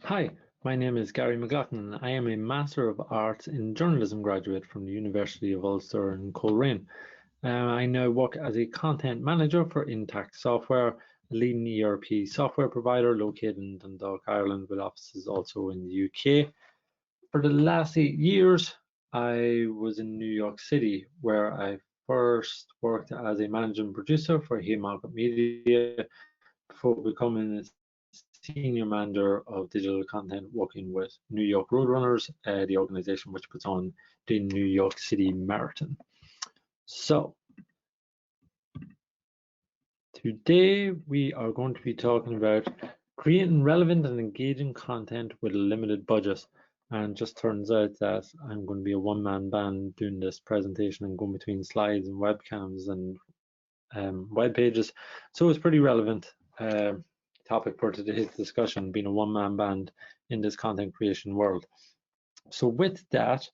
Hi, my name is Gary McLaughlin. I am a Master of Arts in Journalism graduate from the University of Ulster in Coleraine. I now work as a content manager for Intact Software, a leading ERP software provider located in Dundalk, Ireland, with offices also in the UK. For the last 8 years, I was in New York City, where I first worked as a managing producer for Haymarket Media before becoming a senior manager of digital content working with New York Roadrunners, the organization which puts on the New York City Marathon. So, today we are going to be talking about creating relevant and engaging content with a limited budget. And just turns out that I'm going to be a one-man band doing this presentation and going between slides and webcams and web pages. So it's pretty relevant topic for today's discussion, being a one-man band in this content creation world. So with that,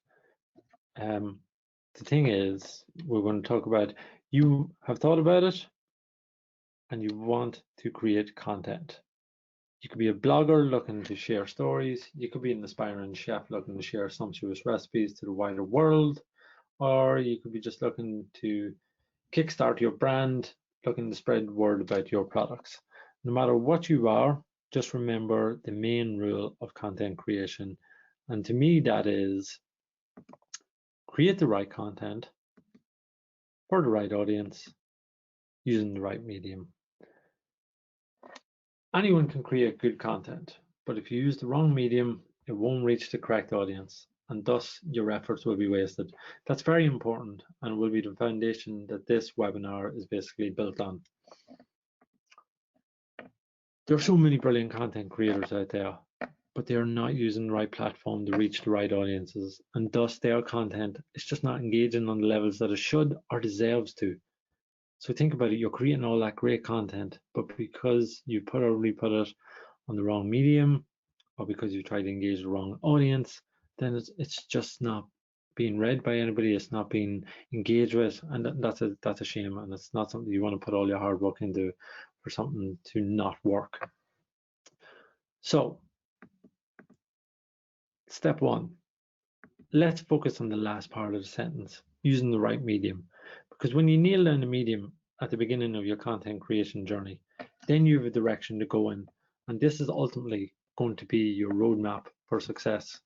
the thing is, we're going to talk about, you have thought about it and you want to create content. You could be a blogger looking to share stories. You could be an aspiring chef looking to share sumptuous recipes to the wider world. Or you could be just looking to kickstart your brand, looking to spread word about your products. No matter what you are, just remember the main rule of content creation. And to me, that is create the right content for the right audience using the right medium. Anyone can create good content, but if you use the wrong medium, it won't reach the correct audience, and thus your efforts will be wasted. That's very important and will be the foundation that this webinar is basically built on. There are so many brilliant content creators out there, but they are not using the right platform to reach the right audiences, and thus their content is just not engaging on the levels that it should or deserves to. So think about it, you're creating all that great content, but because you put or re-put it on the wrong medium, or because you try to engage the wrong audience, then it's just not being read by anybody, it's not being engaged with, and that's a shame, and it's not something you want to put all your hard work into for something to not work. So, step one, let's focus on the last part of the sentence, using the right medium. Because when you nail down the medium at the beginning of your content creation journey, then you have a direction to go in. And this is ultimately going to be your roadmap for success.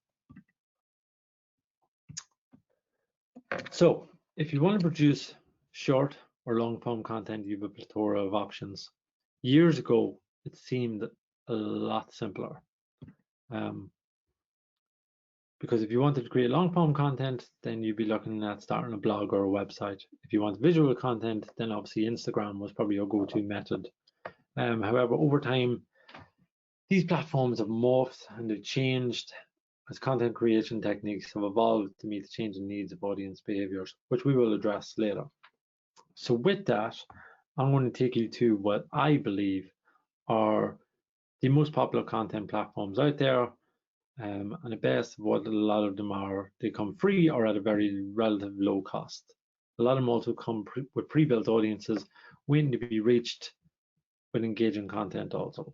So if you want to produce short or long form content, you have a plethora of options. Years ago, it seemed a lot simpler. Because if you wanted to create long form content, then you'd be looking at starting a blog or a website. If you want visual content, then obviously Instagram was probably your go-to method. However, over time, these platforms have morphed and they've changed as content creation techniques have evolved to meet the changing needs of audience behaviors, which we will address later. So with that, I'm going to take you to what I believe are the most popular content platforms out there. And the best of what a lot of them are, they come free or at a very relative low cost. A lot of them also come with pre-built audiences waiting to be reached with engaging content also.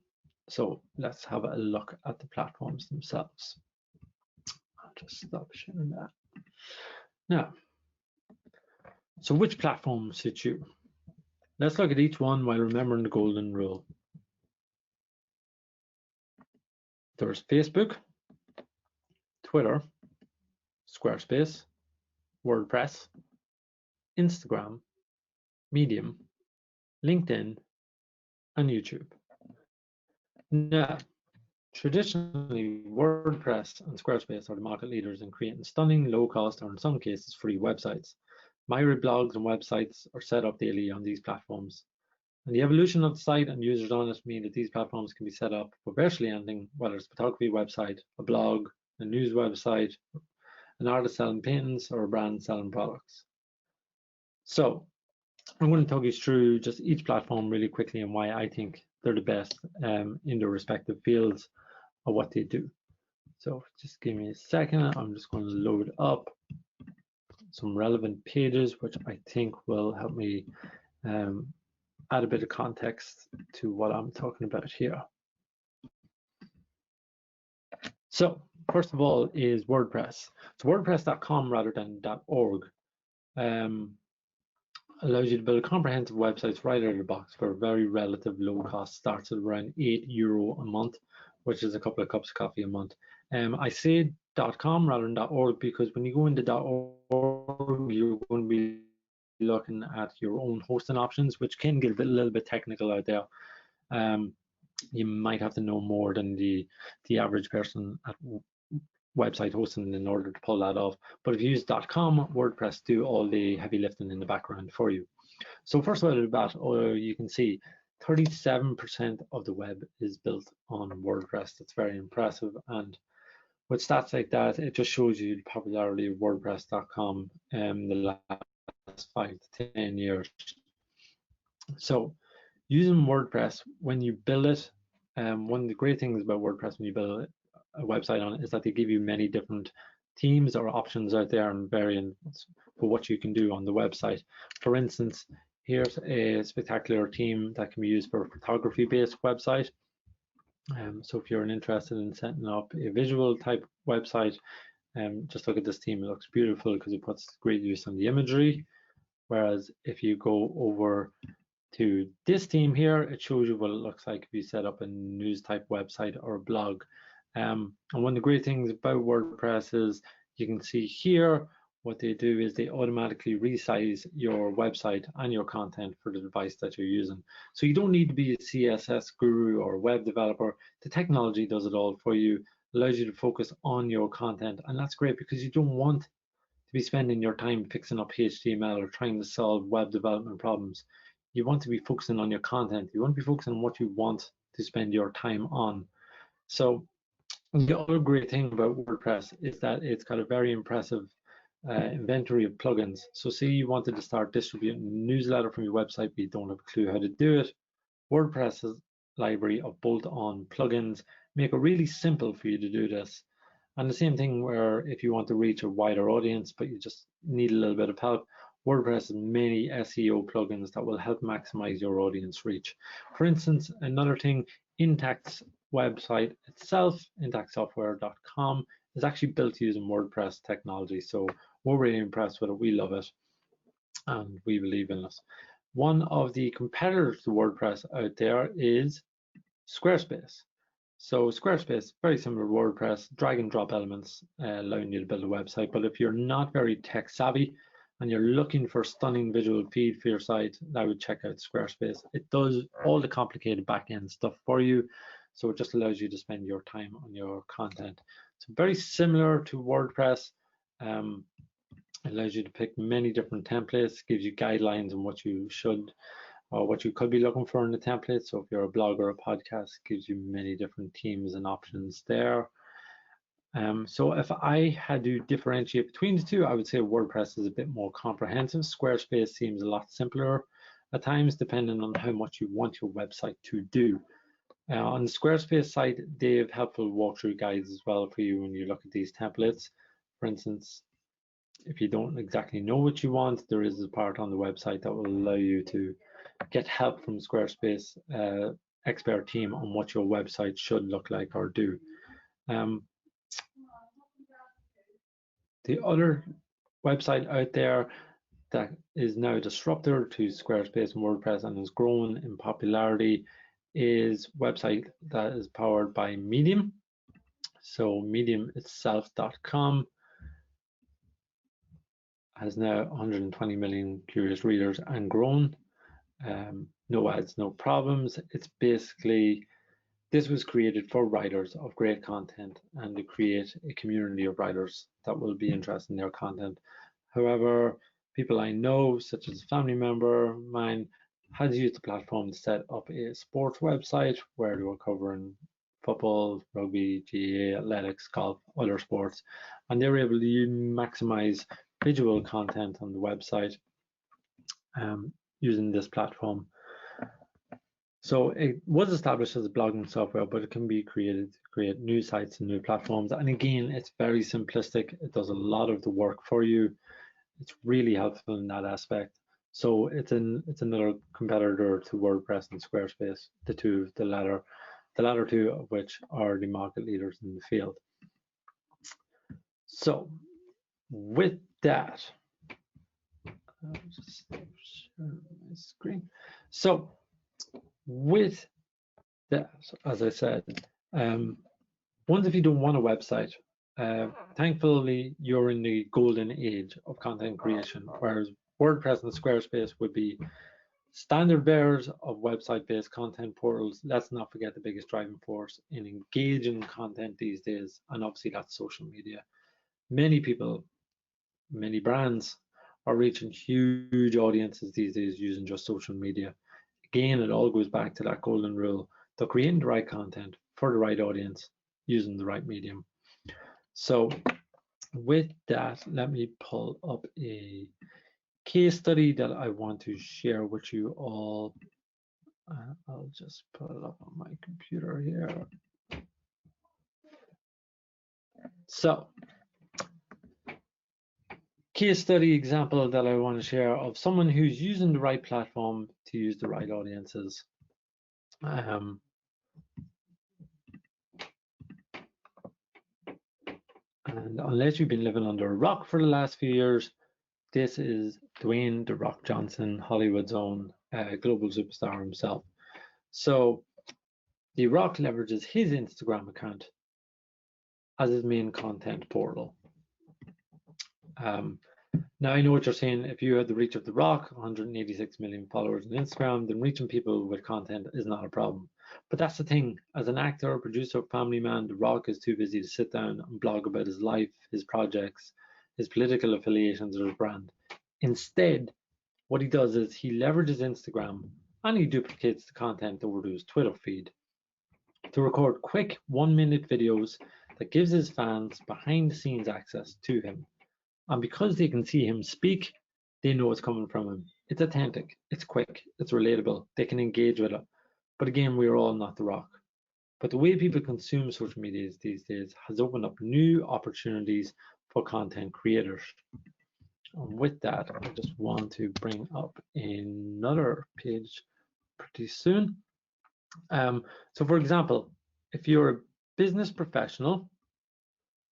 So let's have a look at the platforms themselves. I'll just stop sharing that. Now, so which platform suits you? Let's look at each one while remembering the golden rule. There's Facebook, Twitter, Squarespace, WordPress, Instagram, Medium, LinkedIn, and YouTube. Now, traditionally, WordPress and Squarespace are the market leaders in creating stunning, low-cost, or in some cases, free websites. Myriad blogs and websites are set up daily on these platforms. And the evolution of the site and users on it mean that these platforms can be set up for virtually anything, whether it's a photography website, a blog, a news website, an artist selling paintings, or a brand selling products. So I'm going to talk you through just each platform really quickly and why I think they're the best in their respective fields of what they do. So just give me a second. I'm just going to load up some relevant pages, which I think will help me add a bit of context to what I'm talking about here. So first of all is WordPress. So WordPress.com rather than .org allows you to build comprehensive websites right out of the box for a very relative low cost. Starts at around €8 a month, which is a couple of cups of coffee a month. I say .com rather than .org because when you go into .org, you're going to be looking at your own hosting options, which can get a little bit technical out there. You might have to know more than the average person at website hosting in order to pull that off. But if you use .com, WordPress do all the heavy lifting in the background for you. So first of all, you can see 37% of the web is built on WordPress. That's very impressive. And with stats like that, it just shows you the popularity of WordPress.com in the last 5 to 10 years. So using WordPress, when you build it, one of the great things about WordPress when you build a website on it is that they give you many different themes or options out there and variants for what you can do on the website. For instance, here's a spectacular theme that can be used for a photography-based website. So if you're interested in setting up a visual type website, just look at this theme. It looks beautiful because it puts great use on the imagery. Whereas if you go over to this theme here, it shows you what it looks like if you set up a news type website or a blog. And one of the great things about WordPress is you can see here what they do is they automatically resize your website and your content for the device that you're using. So you don't need to be a CSS guru or a web developer. The technology does it all for you, allows you to focus on your content. And that's great because you don't want to be spending your time fixing up HTML or trying to solve web development problems. You want to be focusing on your content. You want to be focusing on what you want to spend your time on. So the other great thing about WordPress is that it's got a very impressive inventory of plugins. So say you wanted to start distributing a newsletter from your website, but you don't have a clue how to do it. WordPress's library of bolt-on plugins make it really simple for you to do this. And the same thing where if you want to reach a wider audience, but you just need a little bit of help, WordPress has many SEO plugins that will help maximize your audience reach. For instance, another thing, Intact's website itself, intactsoftware.com, is actually built using WordPress technology. So we're really impressed with it. We love it and we believe in it. One of the competitors to WordPress out there is Squarespace. So Squarespace, very similar to WordPress, drag and drop elements, allowing you to build a website. But if you're not very tech savvy and you're looking for a stunning visual feed for your site, I would check out Squarespace. It does all the complicated back-end stuff for you. So it just allows you to spend your time on your content. So very similar to WordPress. It allows you to pick many different templates, gives you guidelines on what you should or what you could be looking for in the template. So if you're a blog or a podcast, it gives you many different themes and options there. So if I had to differentiate between the two, I would say WordPress is a bit more comprehensive. Squarespace seems a lot simpler at times, depending on how much you want your website to do. On the Squarespace site, they have helpful walkthrough guides as well for you when you look at these templates. For instance, if you don't exactly know what you want, there is a part on the website that will allow you to get help from Squarespace expert team on what your website should look like or do. The other website out there that is now a disruptor to Squarespace and WordPress and has grown in popularity is a website that is powered by Medium. So mediumitself.com has now 120 million curious readers and grown. No ads, no problems. It's basically, this was created for writers of great content and to create a community of writers that will be interested in their content. However, people I know, such as a family member of mine, had used the platform to set up a sports website where they were covering football, rugby, GAA, athletics, golf, other sports, and they were able to maximize visual content on the website using this platform. So it was established as a blogging software, but it can be created to create new sites and new platforms. And again, it's very simplistic. It does a lot of the work for you. It's really helpful in that aspect. So it's another competitor to WordPress and Squarespace, the latter two of which are the market leaders in the field. So with that, I'll just share my screen. So with that, as I said, once if you don't want a website, thankfully you're in the golden age of content creation, whereas WordPress and Squarespace would be standard bearers of website-based content portals. Let's not forget the biggest driving force in engaging content these days, and obviously that's social media. Many people, many brands are reaching huge audiences these days using just social media. Again, it all goes back to that golden rule. They're creating the right content for the right audience using the right medium. So with that, let me pull up a case study that I want to share with you all. I'll just put it up on my computer here. So, case study example that I want to share of someone who's using the right platform to use the right audiences. And unless you've been living under a rock for the last few years, this is Dwayne "The Rock" Johnson, Hollywood's own global superstar himself. So The Rock leverages his Instagram account as his main content portal. Now I know what you're saying. If you had the reach of The Rock, 186 million followers on Instagram, then reaching people with content is not a problem. But that's the thing. As an actor, producer, family man, The Rock is too busy to sit down and blog about his life, his projects, his political affiliations, or his brand. Instead, what he does is he leverages Instagram and he duplicates the content over to his Twitter feed to record quick 1-minute videos that gives his fans behind the scenes access to him. And because they can see him speak, they know it's coming from him. It's authentic, it's quick, it's relatable, they can engage with it. But again, we're all not The Rock. But the way people consume social media these days has opened up new opportunities for content creators. And with that, I just want to bring up another page pretty soon. So for example, if you're a business professional,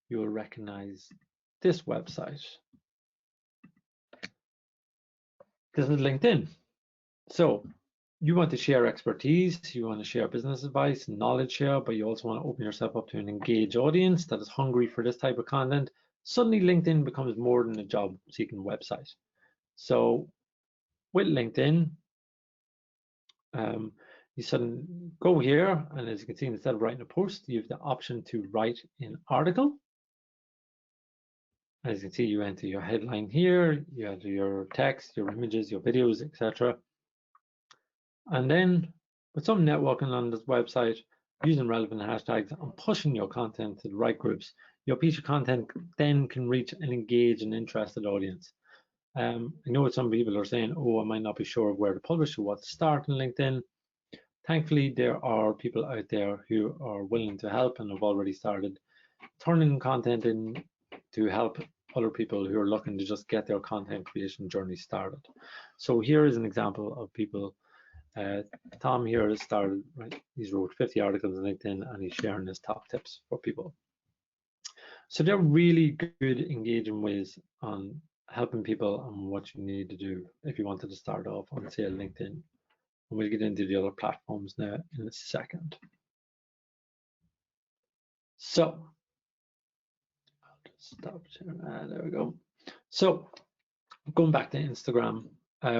you will recognize this website. This is LinkedIn. So you want to share expertise, you want to share business advice, knowledge share, but you also want to open yourself up to an engaged audience that is hungry for this type of content. Suddenly LinkedIn becomes more than a job seeking website. So with LinkedIn, you suddenly go here, and as you can see, instead of writing a post, you have the option to write an article. As you can see, you enter your headline here, you enter your text, your images, your videos, etc. And then with some networking on this website, using relevant hashtags and pushing your content to the right groups, your piece of content then can reach and engage an interested audience. I know what some people are saying, oh, I might not be sure of where to publish or what to start on LinkedIn. Thankfully, there are people out there who are willing to help and have already started turning content in to help other people who are looking to just get their content creation journey started. So here is an example of people. Tom here has started, right? He's wrote 50 articles on LinkedIn and he's sharing his top tips for people. So they're really good engaging ways on helping people on what you need to do if you wanted to start off on, say, LinkedIn. And we'll get into the other platforms now in a second. So I'll just stop sharing. There we go. So going back to Instagram,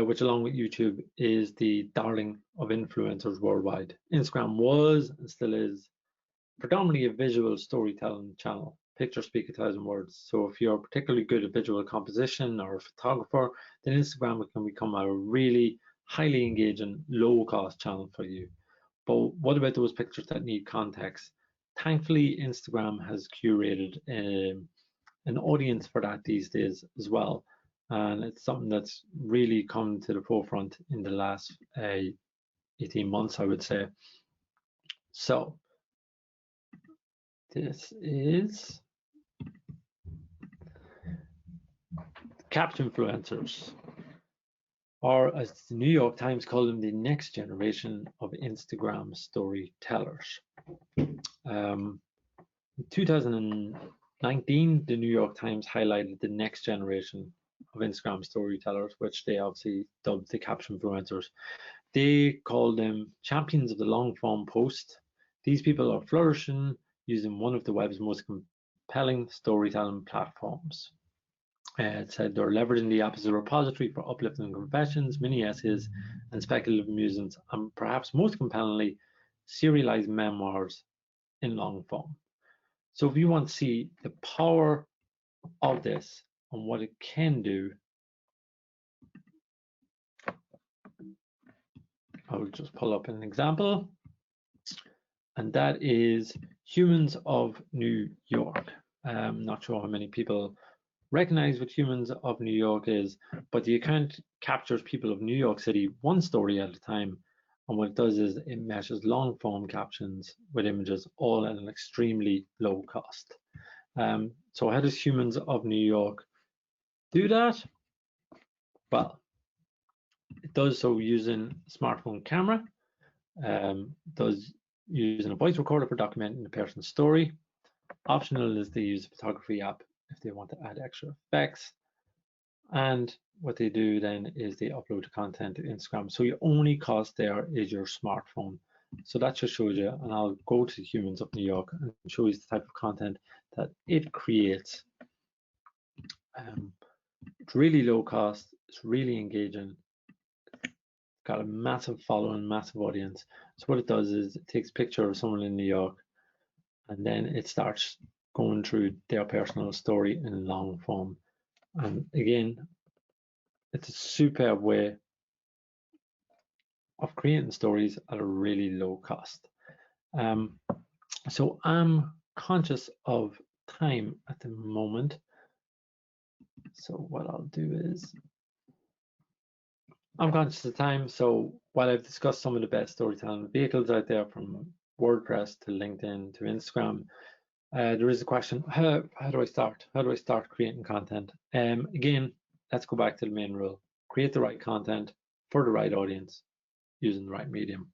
which along with YouTube is the darling of influencers worldwide. Instagram was and still is predominantly a visual storytelling channel. Pictures speak 1,000 words. So if you're particularly good at visual composition or a photographer, then Instagram can become a really highly engaging, low-cost channel for you. But what about those pictures that need context? Thankfully, Instagram has curated an audience for that these days as well. And it's something that's really come to the forefront in the last 18 months, I would say. So this is caption influencers, or as the New York Times called them, the next generation of Instagram storytellers. In 2000 2019, the New York Times highlighted the next generation of Instagram storytellers, which they obviously dubbed the caption influencers. They call them champions of the long form post. These people are flourishing using one of the web's most compelling storytelling platforms. It said they're leveraging the app as a repository for uplifting confessions, mini essays, and speculative musings, and perhaps most compellingly, serialized memoirs in long form. So if you want to see the power of this and what it can do, I will just pull up an example, and that is Humans of New York. I'm not sure how many people recognize what Humans of New York is, but the account captures people of New York City one story at a time. And what it does is it meshes long form captions with images, all at an extremely low cost. So how does Humans of New York do that? Well, it does so using a smartphone camera, does using a voice recorder for documenting the person's story. Optional is they use a photography app if they want to add extra effects. And what they do then is they upload the content to Instagram. So your only cost there is your smartphone. So that just shows you, and I'll go to Humans of New York and show you the type of content that it creates. It's really low cost, it's really engaging, got a massive following, massive audience. So what it does is it takes a picture of someone in New York and then it starts going through their personal story in long form. And again, it's a superb way of creating stories at a really low cost. So I'm conscious of time at the moment. So what I'll do is, I'm conscious of time. So while I've discussed some of the best storytelling vehicles out there, from WordPress to LinkedIn to Instagram, there is a question, how do I start? How do I start creating content? Again, let's go back to the main rule. Create the right content for the right audience using the right medium.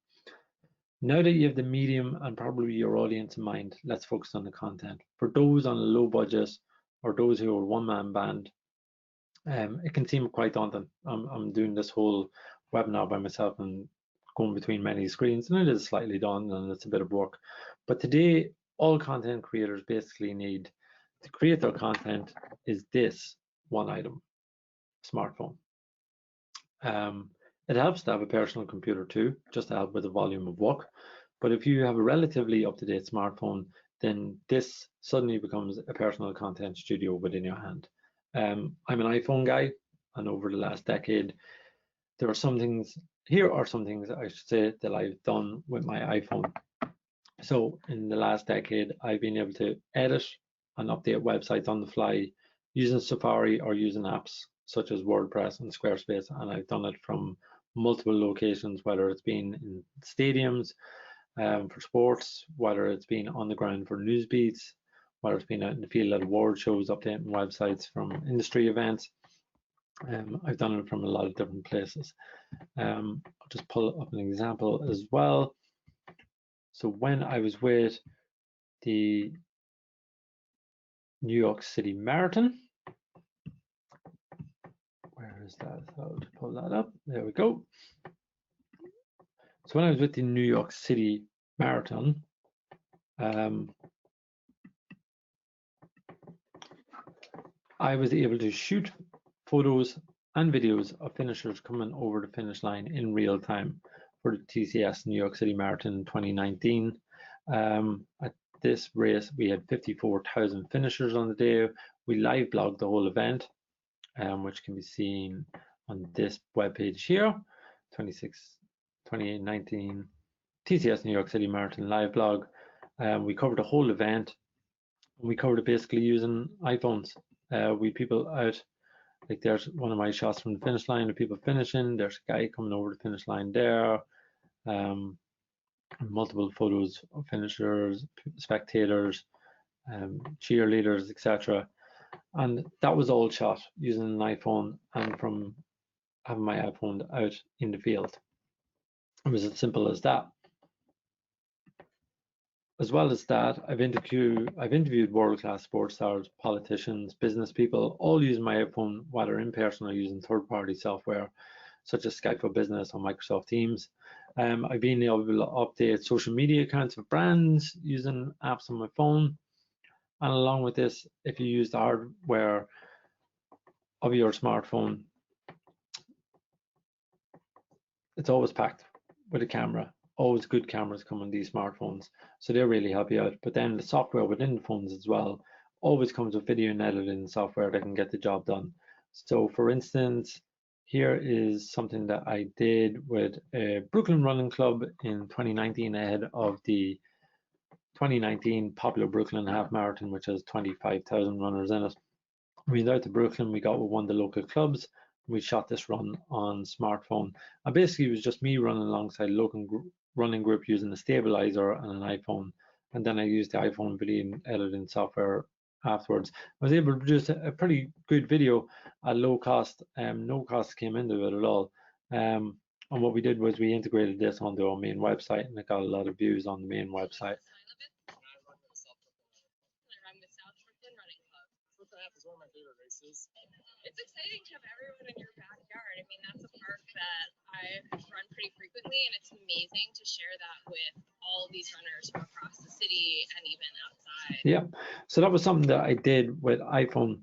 Now that you have the medium and probably your audience in mind, let's focus on the content. For those on a low budget or those who are one-man band, it can seem quite daunting. I'm doing this whole webinar by myself and going between many screens, and it is slightly daunting and it's a bit of work. But today, all content creators basically need to create their content is this one item: smartphone. It helps to have a personal computer too, just to help with the volume of work. But if you have a relatively up-to-date smartphone, then this suddenly becomes a personal content studio within your hand. I'm an iPhone guy, and over the last decade, there are some things, here are some things I should say that I've done with my iPhone. So in the last decade, I've been able to edit and update websites on the fly using Safari or using apps such as WordPress and Squarespace, and I've done it from multiple locations, whether it's been in stadiums for sports, whether it's been on the ground for news beats, whether it's been out in the field at award shows, updating websites from industry events. I've done it from a lot of different places. I'll just pull up an example as well. So when I was with the New York City Marathon, where is that? I'll pull that up. There we go. So when I was with the New York City Marathon, I was able to shoot photos and videos of finishers coming over the finish line in real time for the TCS New York City Marathon 2019. At this race, we had 54,000 finishers on the day. We live blogged the whole event, which can be seen on this webpage here, 2019 TCS New York City Marathon live blog. We covered the whole event. We covered it basically using iPhones. We people out, like there's one of my shots from the finish line of people finishing. There's a guy coming over the finish line there. Multiple photos of finishers, spectators, cheerleaders, etc. And that was all shot using an iPhone and from having my iPhone out in the field. It was as simple as that. As well as that, I've interviewed world-class sports stars, politicians, business people, all using my iPhone, whether in person or using third-party software such as Skype for Business or Microsoft Teams. I've been able to update social media accounts of brands using apps on my phone. And along with this, if you use the hardware of your smartphone, it's always packed with a camera. Always good cameras come on these smartphones, so they really help you out. But then the software within the phones as well always comes with video and editing software that can get the job done. So for instance, here is something that I did with a Brooklyn Running Club in 2019 ahead of the 2019 popular Brooklyn Half Marathon, which has 25,000 runners in it. We went out to Brooklyn, we got with one of the local clubs, we shot this run on smartphone. And basically it was just me running alongside a local running group using a stabilizer and an iPhone. And then I used the iPhone video editing software afterwards. I was able to produce a pretty good video at low cost. No cost came into it at all. And what we did was we integrated this onto our main website, and it got a lot of views on the main website. Is one of my favorite races. It's exciting to have everyone in your backyard. I mean, that's a park that I run pretty frequently, and it's amazing to share that with all these runners from across the city and even outside. Yeah, so that was something that I did with iPhone.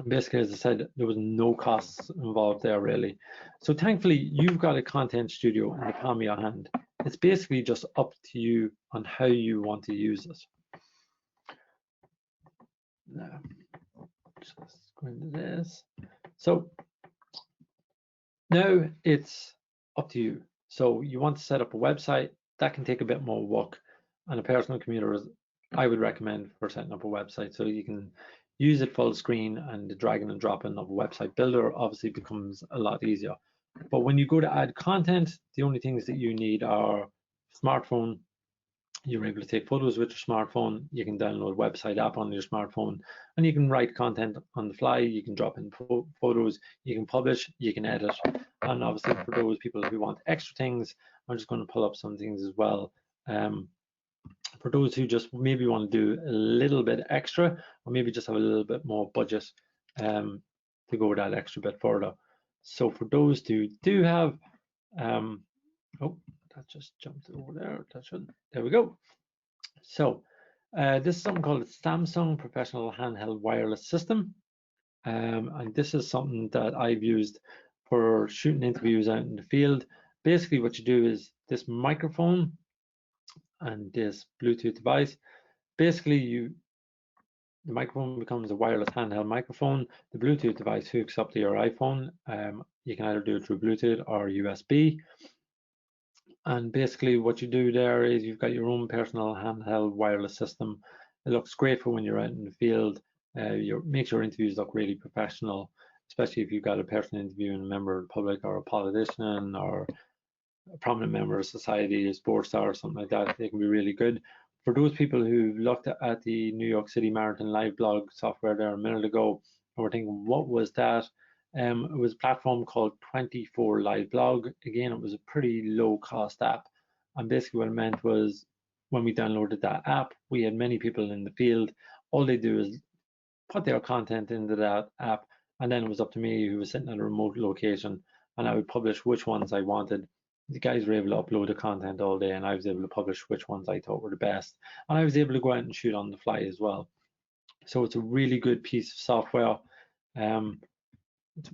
Basically, as I said, there was no costs involved there really. So thankfully, you've got a content studio in the palm of your hand. It's basically just up to you on how you want to use it. Now, just go into this. So now it's up to you. So you want to set up a website, that can take a bit more work, and a personal computer is, I would recommend for setting up a website. So you can use it full screen, and the dragging and dropping of a website builder obviously becomes a lot easier. But when you go to add content, the only things that you need are smartphone. You're able to take photos with your smartphone. You can download a website app on your smartphone, and you can write content on the fly. You can drop in photos, you can publish, you can edit. And obviously for those people who want extra things, I'm just going to pull up some things as well. For those who just maybe want to do a little bit extra, or maybe just have a little bit more budget to go that extra bit further. So for those who do have, oh, that just jumped over there. There we go. So this is something called a Samsung Professional Handheld Wireless System. And this is something that I've used for shooting interviews out in the field. Basically what you do is this microphone and this Bluetooth device. Basically the microphone becomes a wireless handheld microphone. The Bluetooth device hooks up to your iPhone. You can either do it through Bluetooth or USB. And basically what you do there is you've got your own personal handheld wireless system. It looks great for when you're out in the field. Makes your interviews look really professional, especially if you've got a person interviewing a member of the public or a politician or a prominent member of society, a sports star or something like that. They can be really good. For those people who looked at the New York City Marathon live blog software there a minute ago and were thinking, what was that? It was a platform called 24 Live Blog. Again, it was a pretty low cost app. And basically what it meant was when we downloaded that app, we had many people in the field. All they do is put their content into that app, and then it was up to me, who was sitting at a remote location, and I would publish which ones I wanted. The guys were able to upload the content all day, and I was able to publish which ones I thought were the best. And I was able to go out and shoot on the fly as well. So it's a really good piece of software. It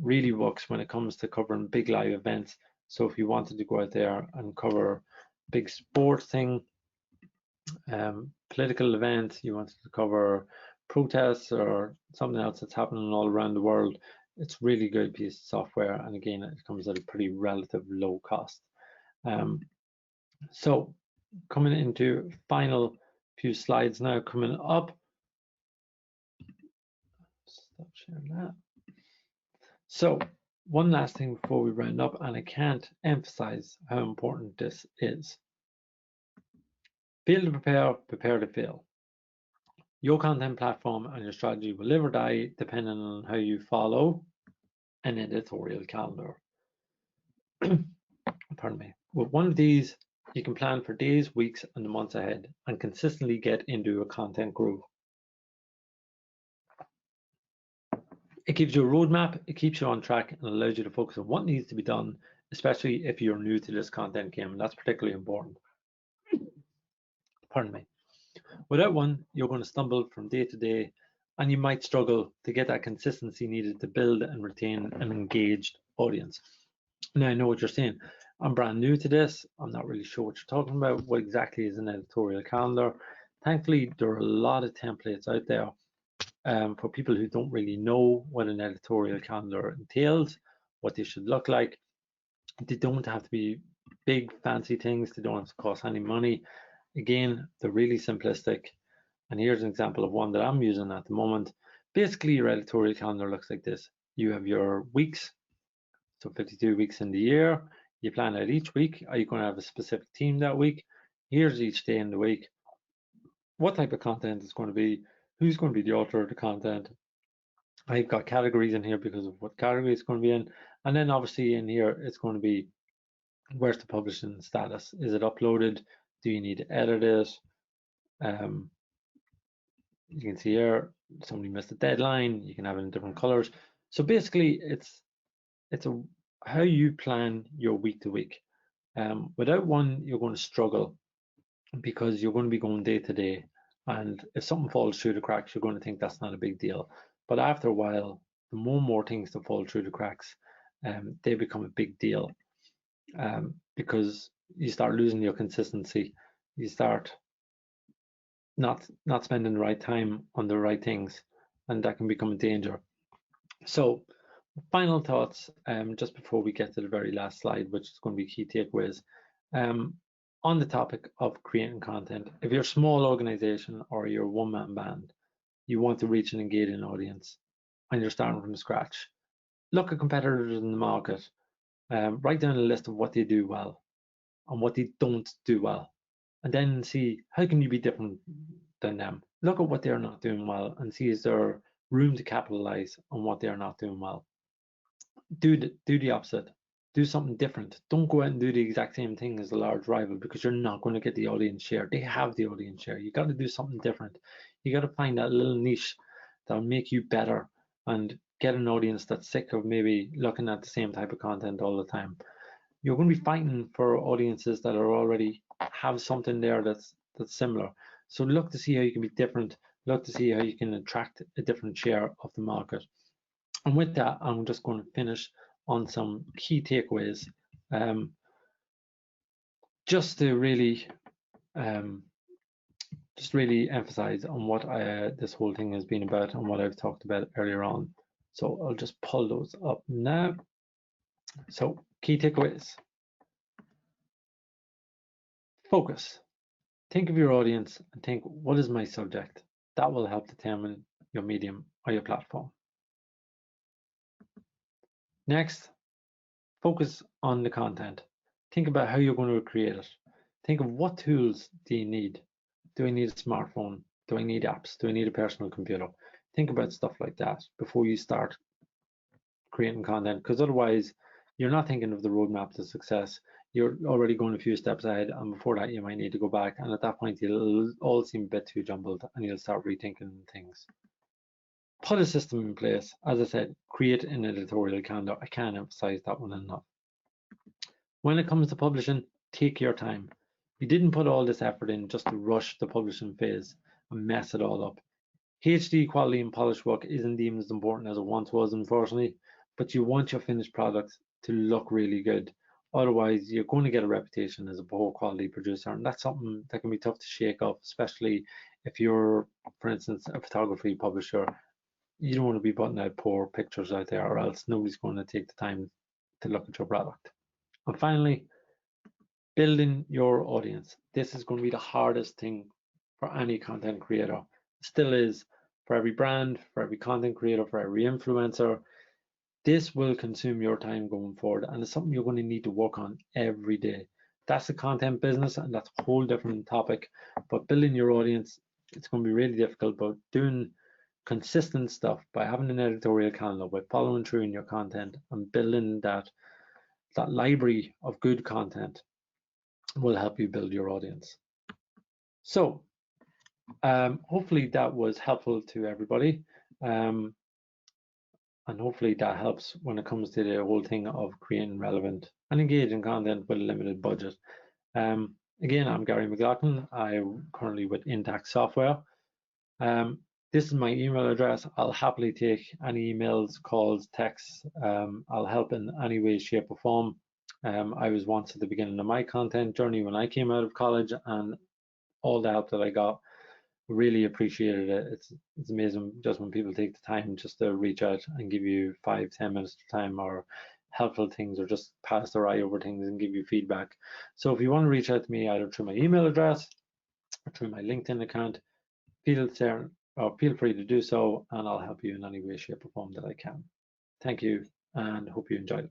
really works when it comes to covering big live events. So if you wanted to go out there and cover big sports thing, political event, you wanted to cover protests or something else that's happening all around the world, it's really good piece of software. And again, it comes at a pretty relative low cost. So coming into final few slides now, coming up. Stop sharing that. So one last thing before we round up, and I can't emphasize how important this is. Fail to prepare, prepare to fail. Your content platform and your strategy will live or die depending on how you follow an editorial calendar. Pardon me. With one of these, You can plan for days, weeks, and the months ahead and consistently get into a content groove. It gives you a roadmap, it keeps you on track, and allows you to focus on what needs to be done, especially if you're new to this content game, and that's particularly important. Pardon me. Without one, you're going to stumble from day to day, and you might struggle to get that consistency needed to build and retain an engaged audience. Now, I know what you're saying. I'm brand new to this. I'm not really sure what you're talking about. What exactly is an editorial calendar? Thankfully, there are a lot of templates out there for people who don't really know what an editorial calendar entails, what they should look like. They don't have to be big, fancy things. They don't have to cost any money. Again, they're really simplistic. And here's an example of one that I'm using at the moment. Basically, your editorial calendar looks like this. You have your weeks, so 52 weeks in the year. You plan out each week. Are you going to have a specific theme that week? Here's each day in the week. What type of content is going to be? Who's going to be the author of the content? I've got categories in here because of what category it's going to be in. And then obviously in here, it's going to be where's the publishing status? Is it uploaded? Do you need to edit it? You can see here, somebody missed a deadline. You can have it in different colors. So basically, it's how you plan your week to week. Without one, you're going to struggle because you're going to be going day to day. And if something falls through the cracks, you're going to think that's not a big deal. But after a while, the more and more things that fall through the cracks, they become a big deal because you start losing your consistency. You start not spending the right time on the right things, and that can become a danger. So final thoughts just before we get to the very last slide, which is going to be key takeaways. On the topic of creating content, if you're a small organization or you're a one-man band, you want to reach an engaging audience and you're starting from scratch, look at competitors in the market, write down a list of what they do well and what they don't do well, and then see how can you be different than them. Look at what they're not doing well and see is there room to capitalize on what they're not doing well. Do the opposite. Do something different. Don't go out and do the exact same thing as the large rival because you're not going to get the audience share. They have the audience share. You got to do something different. You got to find that little niche that'll make you better and get an audience that's sick of maybe looking at the same type of content all the time. You're going to be fighting for audiences that are already have something there that's similar. So look to see how you can be different. Look to see how you can attract a different share of the market. And with that, I'm just going to finish on some key takeaways, just to really emphasize on what this whole thing has been about and what I've talked about earlier on. So I'll just pull those up now. So key takeaways. Focus. Think of your audience and think, what is my subject? That will help determine your medium or your platform. Next, focus on the content. Think about how you're going to create it. Think of what tools do you need? Do I need a smartphone? Do I need apps? Do I need a personal computer? Think about stuff like that before you start creating content, because otherwise you're not thinking of the roadmap to success. You're already going a few steps ahead, and before that you might need to go back, and at that point it'll all seem a bit too jumbled and you'll start rethinking things. Put a system in place. As I said, create an editorial calendar. I can't emphasize that one enough. When it comes to publishing, take your time. You didn't put all this effort in just to rush the publishing phase and mess it all up. HD quality and polished work isn't even as important as it once was, unfortunately, but you want your finished product to look really good. Otherwise, you're going to get a reputation as a poor quality producer, and that's something that can be tough to shake off, especially if you're, for instance, a photography publisher. You don't want to be putting out poor pictures out there, or else nobody's going to take the time to look at your product. And finally, building your audience. This is going to be the hardest thing for any content creator. It still is for every brand, for every content creator, for every influencer. This will consume your time going forward, and it's something you're going to need to work on every day. That's the content business, and that's a whole different topic. But building your audience, it's going to be really difficult, but doing consistent stuff by having an editorial calendar, by following through in your content and building that library of good content, will help you build your audience. So hopefully that was helpful to everybody. And hopefully that helps when it comes to the whole thing of creating relevant and engaging content with a limited budget. Again, I'm Gary McLaughlin. I'm currently with Intact Software. This is my email address. I'll happily take any emails, calls, texts. I'll help in any way, shape, or form. I was once at the beginning of my content journey when I came out of college, and all the help that I got, really appreciated it. It's amazing just when people take the time just to reach out and give you 5-10 minutes of time, or helpful things, or just pass their eye over things and give you feedback. So if you want to reach out to me either through my email address or through my LinkedIn account, feel free to do so, and I'll help you in any way, shape, or form that I can. Thank you, and hope you enjoyed it.